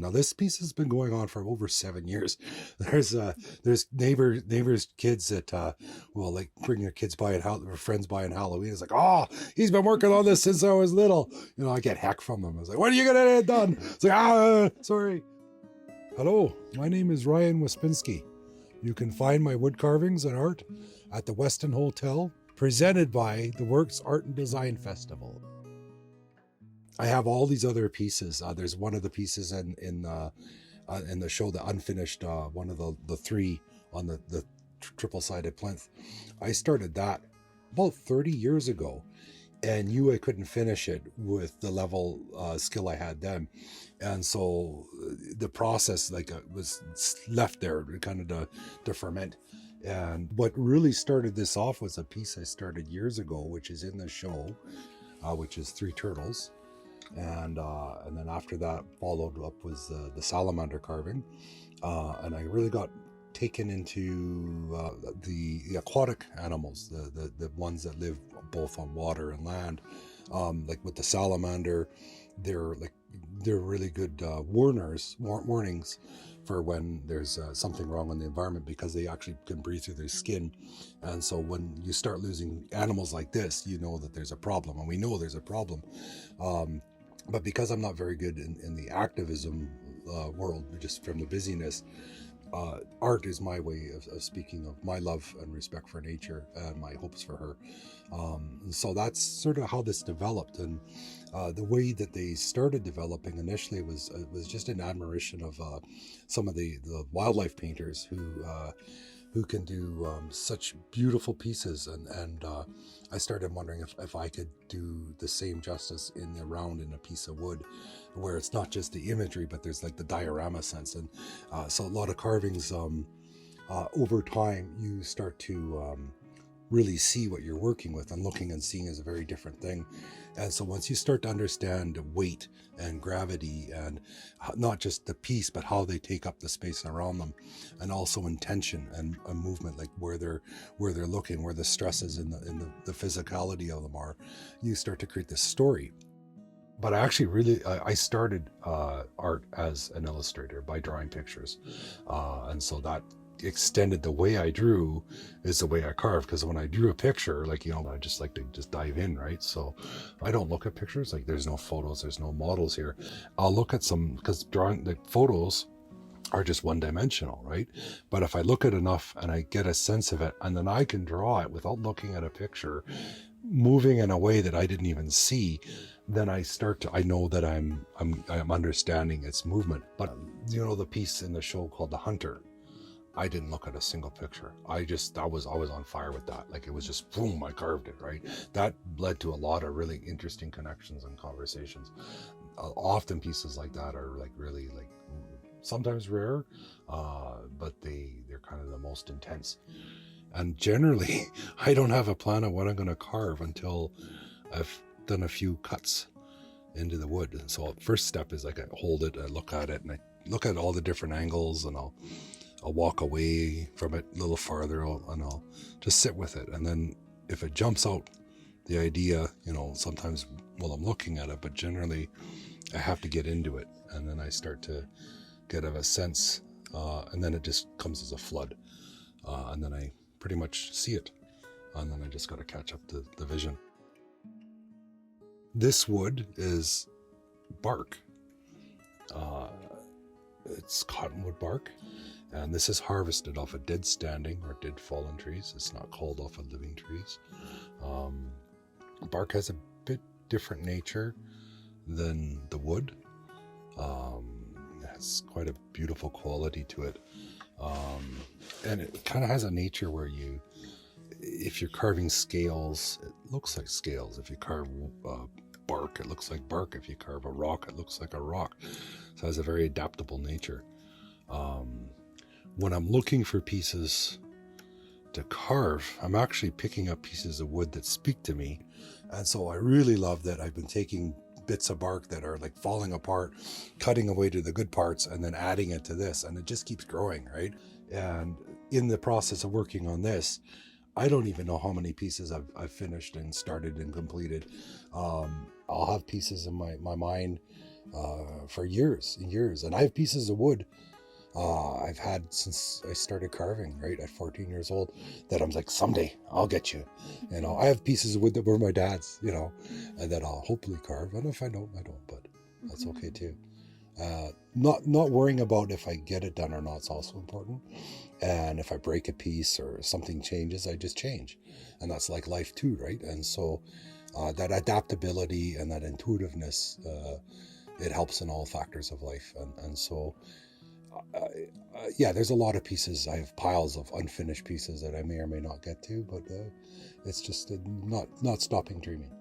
Now this piece has been going on for over 7 years. There's neighbors kids that will like bring their kids by and their friends by on Halloween. It's like, oh, he's been working on this since I was little. I get heck from them. I was like, when are you gonna get it done? It's like, sorry. Hello, my name is Ryan Wispinski. You can find my wood carvings and art at the Westin Hotel, presented by the Works Art and Design Festival. I have all these other pieces. There's one of the pieces in the show, the unfinished, one of the three on the triple-sided plinth. I started that about 30 years ago and knew I couldn't finish it with the level skill I had then. And so the process was left there kind of to ferment. And what really started this off was a piece I started years ago, which is in the show, which is 3 turtles. And then after that followed up was the salamander carving, and I really got taken into the aquatic animals, the ones that live both on water and land. Like with the salamander, they're really good warnings for when there's something wrong in the environment, because they actually can breathe through their skin. And so when you start losing animals like this, you know that there's a problem, and we know there's a problem. But because I'm not very good in the activism world, just from the busyness, art is my way of speaking of my love and respect for nature and my hopes for her. And so that's sort of how this developed. And the way that they started developing initially was just an admiration of some of the wildlife painters who can do such beautiful pieces, and I started wondering if I could do the same justice in a piece of wood, where it's not just the imagery, but there's like the diorama sense. And so a lot of carvings, over time, you start to really see what you're working with, and looking and seeing is a very different thing. And so once you start to understand weight and gravity, and not just the piece, but how they take up the space around them, and also intention and movement, like where they're looking, where the stresses in the physicality of them are, you start to create this story. But I started art as an illustrator by drawing pictures, and so that extended the way I drew is the way I carve. Because when I drew a picture, I just like to just dive in, right? So I don't look at pictures, like there's no photos, there's no models here. I'll look at some, because drawing the photos are just one-dimensional, right? But if I look at enough and I get a sense of it, and then I can draw it without looking at a picture, moving in a way that I didn't even see, then I know that I'm understanding its movement. But the piece in the show called The Hunter, I didn't look at a single picture. I was on fire with that. Like, it was just boom, I carved it, right? That led to a lot of really interesting connections and conversations. Often pieces like that are really sometimes rare, but they're kind of the most intense. And generally, I don't have a plan of what I'm going to carve until I've done a few cuts into the wood. And so first step is I hold it, I look at it, and I look at all the different angles, and I'll walk away from it a little farther, and I'll just sit with it. And then if it jumps out, the idea, sometimes while I'm looking at it, but generally I have to get into it. And then I start to get a sense, and then it just comes as a flood. And then I pretty much see it. And then I just got to catch up to the vision. This wood is bark. It's cottonwood bark. And this is harvested off of dead standing or dead fallen trees. It's not called off of living trees. Bark has a bit different nature than the wood. It has quite a beautiful quality to it. And it kind of has a nature where if you're carving scales, it looks like scales. If you carve bark, it looks like bark. If you carve a rock, it looks like a rock. So it has a very adaptable nature. When I'm looking for pieces to carve, I'm actually picking up pieces of wood that speak to me. And so I really love that I've been taking bits of bark that are like falling apart, cutting away to the good parts, and then adding it to this, and it just keeps growing, right? And in the process of working on this, I don't even know how many pieces I've finished and started and completed. I'll have pieces in my mind for years and years. And I have pieces of wood I've had since I started carving, right, at 14 years old, that I'm like, someday I'll get you. You know, I have pieces of wood that were my dad's, you know, and that I'll hopefully carve. And if I don't, I don't, but that's okay too. Not worrying about if I get it done or not is also important. And if I break a piece or something changes, I just change. And that's like life too, right? And so that adaptability and that intuitiveness, it helps in all factors of life. And so, yeah, there's a lot of pieces. I have piles of unfinished pieces that I may or may not get to, but it's just not stopping dreaming.